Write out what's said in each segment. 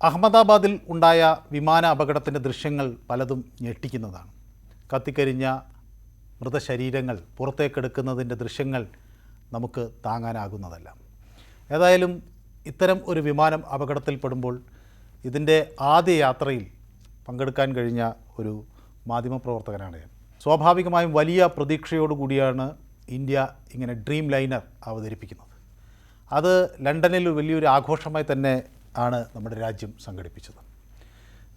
അഹമ്മദാബാദിൽ ഉണ്ടായ വിമാന അപകടത്തിൻ്റെ ദൃശ്യങ്ങൾ പലതും ഞെട്ടിക്കുന്നതാണ്. കത്തിക്കരിഞ്ഞ മൃതശരീരങ്ങൾ പുറത്തേക്കെടുക്കുന്നതിൻ്റെ ദൃശ്യങ്ങൾ നമുക്ക് താങ്ങാനാകുന്നതല്ല. ഏതായാലും ഇത്തരം ഒരു വിമാനം അപകടത്തിൽപ്പെടുമ്പോൾ ഇതിൻ്റെ ആദ്യ യാത്രയിൽ പങ്കെടുക്കാൻ കഴിഞ്ഞ ഒരു മാധ്യമപ്രവർത്തകനാണ് ഞാൻ. സ്വാഭാവികമായും വലിയ പ്രതീക്ഷയോടുകൂടിയാണ് ഇന്ത്യ ഇങ്ങനെ ഡ്രീം ലൈനർ അവതരിപ്പിക്കുന്നത്. അത് ലണ്ടനിൽ വലിയൊരു ആഘോഷമായി തന്നെ ആണ് നമ്മുടെ രാജ്യം സംഘടിപ്പിച്ചത്.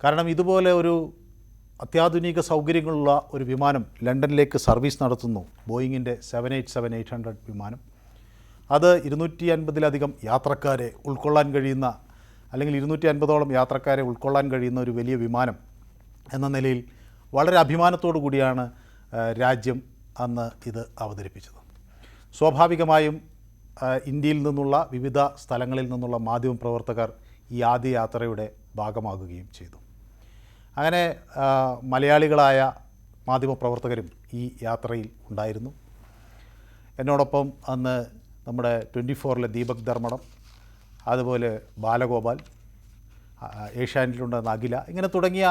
കാരണം ഇതുപോലെ ഒരു അത്യാധുനിക സൗകര്യങ്ങളുള്ള ഒരു വിമാനം ലണ്ടനിലേക്ക് സർവീസ് നടത്തുന്നു. ബോയിങ്ങിൻ്റെ 787-800 വിമാനം. അത് 250-ലധികം യാത്രക്കാരെ ഉൾക്കൊള്ളാൻ കഴിയുന്ന, അല്ലെങ്കിൽ 250ഓളം യാത്രക്കാരെ ഉൾക്കൊള്ളാൻ കഴിയുന്ന ഒരു വലിയ വിമാനം എന്ന നിലയിൽ വളരെ അഭിമാനത്തോടു കൂടിയാണ് രാജ്യം അന്ന് ഇത് അവതരിപ്പിച്ചത്. സ്വാഭാവികമായും ഇന്ത്യയിൽ നിന്നുള്ള വിവിധ സ്ഥലങ്ങളിൽ നിന്നുള്ള മാധ്യമപ്രവർത്തകർ ഈ ആദ്യ യാത്രയുടെ ഭാഗമാകുകയും ചെയ്തു. അങ്ങനെ മലയാളികളായ മാധ്യമപ്രവർത്തകരും ഈ യാത്രയിൽ ഉണ്ടായിരുന്നു. എന്നോടൊപ്പം അന്ന് നമ്മുടെ 24-ലെ ദീപക് ധർമ്മടം, അതുപോലെ ബാലഗോപാൽ, ഏഷ്യാനെറ്റിലുണ്ടെന്ന അഖില, ഇങ്ങനെ തുടങ്ങിയ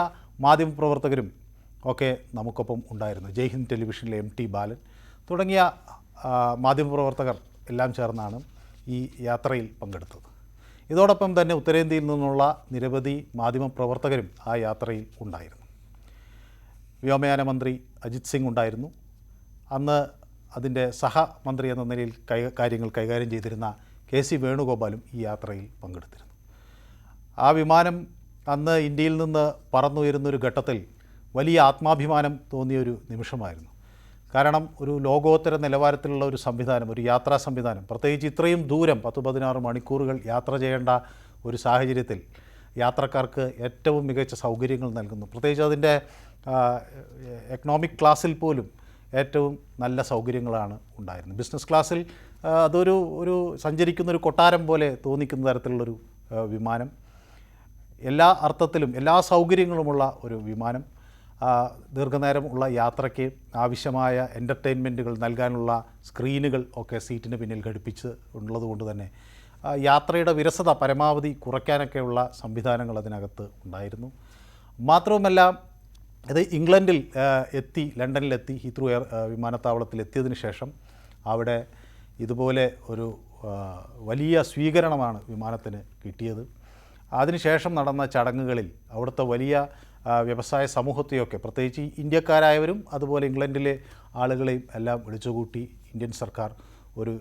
മാധ്യമപ്രവർത്തകരും ഒക്കെ നമുക്കൊപ്പം ഉണ്ടായിരുന്നു. ജയ്ഹിന്ദ് ടെലിവിഷനിലെ MT ബാലൻ തുടങ്ങിയ മാധ്യമപ്രവർത്തകർ എല്ലാം ചേർന്നാണ് ഈ യാത്രയിൽ പങ്കെടുത്തത്. ഇതോടൊപ്പം തന്നെ ഉത്തരേന്ത്യയിൽ നിന്നുള്ള നിരവധി മാധ്യമപ്രവർത്തകരും ആ യാത്രയിൽ ഉണ്ടായിരുന്നു. വ്യോമയാന മന്ത്രി അജിത് സിംഗ് ഉണ്ടായിരുന്നു. അന്ന് അതിൻ്റെ സഹമന്ത്രി എന്ന നിലയിൽ കാര്യങ്ങൾ കൈകാര്യം ചെയ്തിരുന്ന KC വേണുഗോപാലും ഈ യാത്രയിൽ പങ്കെടുത്തിരുന്നു. ആ വിമാനം അന്ന് ഇന്ത്യയിൽ നിന്ന് പറന്നുയരുന്നൊരു ഘട്ടത്തിൽ വലിയ ആത്മാഭിമാനം തോന്നിയൊരു നിമിഷമായിരുന്നു. കാരണം ഒരു ലോകോത്തര നിലവാരത്തിലുള്ള ഒരു സംവിധാനം, ഒരു യാത്രാ സംവിധാനം, പ്രത്യേകിച്ച് ഇത്രയും ദൂരം 10-16 മണിക്കൂറുകൾ യാത്ര ചെയ്യേണ്ട ഒരു സാഹചര്യത്തിൽ യാത്രക്കാർക്ക് ഏറ്റവും മികച്ച സൗകര്യങ്ങൾ നൽകുന്നു. പ്രത്യേകിച്ച് അതിൻ്റെ എക്കണോമിക് ക്ലാസ്സിൽ പോലും ഏറ്റവും നല്ല സൗകര്യങ്ങളാണ് ഉണ്ടായിരുന്നത്. ബിസിനസ് ക്ലാസ്സിൽ അതൊരു സഞ്ചരിക്കുന്നൊരു കൊട്ടാരം പോലെ തോന്നിക്കുന്ന തരത്തിലുള്ളൊരു വിമാനം, എല്ലാ അർത്ഥത്തിലും എല്ലാ സൗകര്യങ്ങളുമുള്ള ഒരു വിമാനം. ദീർഘനേരം ഉള്ള യാത്രയ്ക്ക് ആവശ്യമായ എൻ്റർടൈൻമെൻറ്റുകൾ നൽകാനുള്ള സ്ക്രീനുകൾ ഒക്കെ സീറ്റിന് പിന്നിൽ ഘടിപ്പിച്ച് ഉള്ളതുകൊണ്ട് തന്നെ യാത്രയുടെ വിരസത പരമാവധി കുറയ്ക്കാനൊക്കെയുള്ള സംവിധാനങ്ങൾ അതിനകത്ത് ഉണ്ടായിരുന്നു. മാത്രവുമല്ല, ഇത് ഇംഗ്ലണ്ടിൽ ലണ്ടനിലെത്തി ഹീത്രൂ വിമാനത്താവളത്തിൽ എത്തിയതിന് ശേഷം അവിടെ ഇതുപോലെ ഒരു വലിയ സ്വീകരണമാണ് വിമാനത്തിന് കിട്ടിയത്. അതിനുശേഷം നടന്ന ചടങ്ങുകളിൽ അവിടുത്തെ വലിയ വ്യവസായ സമൂഹത്തെയൊക്കെ, പ്രത്യേകിച്ച് ഇന്ത്യക്കാരായവരും അതുപോലെ ഇംഗ്ലണ്ടിലെ ആളുകളെയും എല്ലാം വിളിച്ചുകൂട്ടി ഇന്ത്യൻ സർക്കാർ ഒരു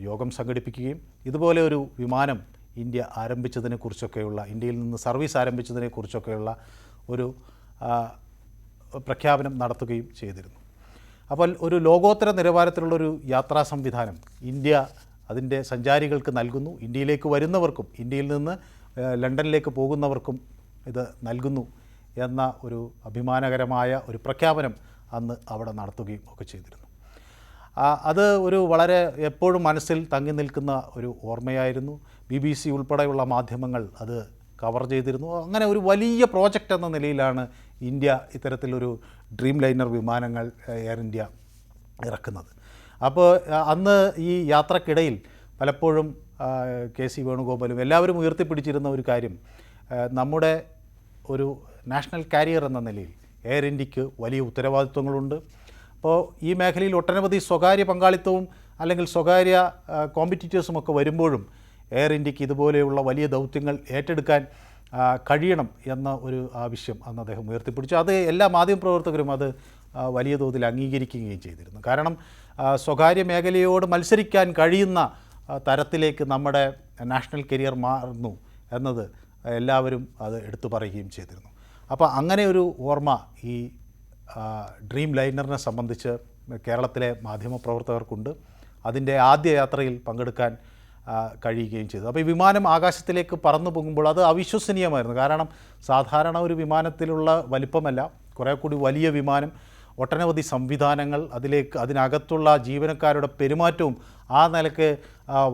യോഗം സംഘടിപ്പിക്കുകയും ഇതുപോലെ ഒരു വിമാനം ഇന്ത്യ ആരംഭിച്ചതിനെക്കുറിച്ചൊക്കെയുള്ള, ഇന്ത്യയിൽ നിന്ന് സർവീസ് ആരംഭിച്ചതിനെക്കുറിച്ചൊക്കെയുള്ള ഒരു പ്രഖ്യാപനം നടത്തുകയും ചെയ്തിരുന്നു. അപ്പോൾ ഒരു ലോകോത്തര നിലവാരത്തിലുള്ളൊരു യാത്രാ സംവിധാനം ഇന്ത്യ അതിൻ്റെ സഞ്ചാരികൾക്ക് നൽകുന്നു. ഇന്ത്യയിലേക്ക് വരുന്നവർക്കും ഇന്ത്യയിൽ നിന്ന് ലണ്ടനിലേക്ക് പോകുന്നവർക്കും ഇത് നൽകുന്നു എന്ന ഒരു അഭിമാനകരമായ ഒരു പ്രഖ്യാപനം അന്ന് അവിടെ നടത്തുകയും ഒക്കെ ചെയ്തിരുന്നു. അത് ഒരു വളരെ എപ്പോഴും മനസ്സിൽ തങ്ങി നിൽക്കുന്ന ഒരു ഓർമ്മയായിരുന്നു. BBC ഉൾപ്പെടെയുള്ള മാധ്യമങ്ങൾ അത് കവർ ചെയ്തിരുന്നു. അങ്ങനെ ഒരു വലിയ പ്രോജക്റ്റ് എന്ന നിലയിലാണ് ഇന്ത്യ ഇത്തരത്തിലൊരു ഡ്രീം ലൈനർ വിമാനങ്ങൾ എയർ ഇന്ത്യ ഇറക്കുന്നത്. അപ്പോൾ അന്ന് ഈ യാത്രക്കിടയിൽ പലപ്പോഴും KC വേണുഗോപാലും എല്ലാവരും ഉയർത്തിപ്പിടിച്ചിരുന്ന ഒരു കാര്യം, നമ്മുടെ ഒരു നാഷണൽ കാരിയർ എന്ന നിലയിൽ എയർ ഇന്ത്യക്ക് വലിയ ഉത്തരവാദിത്വങ്ങളുണ്ട്. അപ്പോൾ ഈ മേഖലയിൽ ഒട്ടനവധി സ്വകാര്യ പങ്കാളിത്തവും അല്ലെങ്കിൽ സ്വകാര്യ കോമ്പറ്റീറ്റേഴ്സുമൊക്കെ വരുമ്പോഴും എയർ ഇന്ത്യക്ക് ഇതുപോലെയുള്ള വലിയ ദൗത്യങ്ങൾ ഏറ്റെടുക്കാൻ കഴിയണം എന്ന ഒരു ആവശ്യം അന്ന് അദ്ദേഹം ഉയർത്തിപ്പിടിച്ചു. അത് എല്ലാ മാധ്യമപ്രവർത്തകരും അത് വലിയ തോതിൽ അംഗീകരിക്കുകയും ചെയ്തിരുന്നു. കാരണം സ്വകാര്യ മേഖലയോട് മത്സരിക്കാൻ കഴിയുന്ന തരത്തിലേക്ക് നമ്മുടെ നാഷണൽ കരിയർ മാറുന്നു എന്നത് എല്ലാവരും അത് എടുത്തു പറയുകയും ചെയ്തിരുന്നു. അപ്പോൾ അങ്ങനെ ഒരു ഓർമ്മ ഈ ഡ്രീം ലൈനറിനെ സംബന്ധിച്ച് കേരളത്തിലെ മാധ്യമപ്രവർത്തകർക്കുണ്ട്. അതിൻ്റെ ആദ്യ യാത്രയിൽ പങ്കെടുക്കാൻ കഴിയുകയും ചെയ്തു. അപ്പോൾ ഈ വിമാനം ആകാശത്തിലേക്ക് പറന്നു പോകുമ്പോൾ അത് അവിശ്വസനീയമായിരുന്നു. കാരണം സാധാരണ ഒരു വിമാനത്തിലുള്ള വലിപ്പമല്ല, കുറേ കൂടി വലിയ വിമാനം, ഒട്ടനവധി സംവിധാനങ്ങൾ, അതിനകത്തുള്ള ജീവനക്കാരുടെ പെരുമാറ്റവും ആ നിലയ്ക്ക്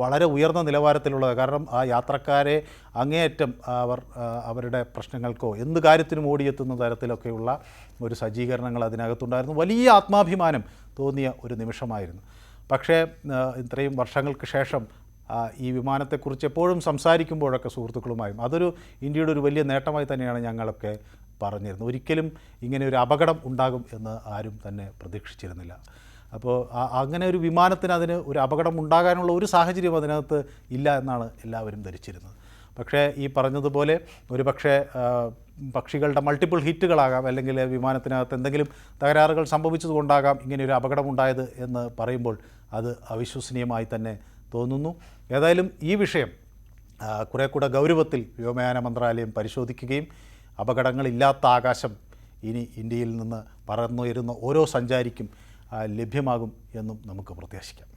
വളരെ ഉയർന്ന നിലവാരത്തിലുള്ളത്. കാരണം ആ യാത്രക്കാരെ അങ്ങേയറ്റം അവരുടെ പ്രശ്നങ്ങൾക്കോ എന്ത് കാര്യത്തിനും ഓടിയെത്തുന്ന തരത്തിലൊക്കെയുള്ള ഒരു സജ്ജീകരണങ്ങൾ അതിനകത്തുണ്ടായിരുന്നു. വലിയ ആത്മാഭിമാനം തോന്നിയ ഒരു നിമിഷമായിരുന്നു. പക്ഷേ ഇത്രയും വർഷങ്ങൾക്ക് ശേഷം ഈ വിമാനത്തെക്കുറിച്ച് എപ്പോഴും സംസാരിക്കുമ്പോഴൊക്കെ സുഹൃത്തുക്കളുമായും അതൊരു ഇന്ത്യയുടെ ഒരു വലിയ നേട്ടമായി തന്നെയാണ് ഞങ്ങളൊക്കെ പറഞ്ഞിരുന്നത്. ഒരിക്കലും ഇങ്ങനെ ഒരു അപകടം ഉണ്ടാകും എന്ന് ആരും തന്നെ പ്രതീക്ഷിച്ചിരുന്നില്ല. അപ്പോൾ അങ്ങനെ ഒരു വിമാനത്തിന് അതിന് ഒരു അപകടം ഉണ്ടാകാനുള്ള ഒരു സാഹചര്യം അതിനകത്ത് ഇല്ല എന്നാണ് എല്ലാവരും ധരിച്ചിരുന്നത്. പക്ഷേ ഈ പറഞ്ഞതുപോലെ ഒരു പക്ഷേ പക്ഷികളുടെ മൾട്ടിപ്പിൾ ഹിറ്റുകളാകാം, അല്ലെങ്കിൽ വിമാനത്തിനകത്ത് എന്തെങ്കിലും തകരാറുകൾ സംഭവിച്ചതുകൊണ്ടാകാം ഇങ്ങനെയൊരു അപകടമുണ്ടായത് എന്ന് പറയുമ്പോൾ അത് അവിശ്വസനീയമായി തന്നെ തോന്നുന്നു. ഏതായാലും ഈ വിഷയം കുറേ കൂടെ ഗൗരവത്തിൽ വ്യോമയാന മന്ത്രാലയം പരിശോധിക്കുകയും അപകടങ്ങളില്ലാത്ത ആകാശം ഇനി ഇന്ത്യയിൽ നിന്ന് പറന്നുയരുന്ന ഓരോ സഞ്ചാരിക്കും ലഭ്യമാകും എന്നും നമുക്ക് പ്രത്യാശിക്കാം.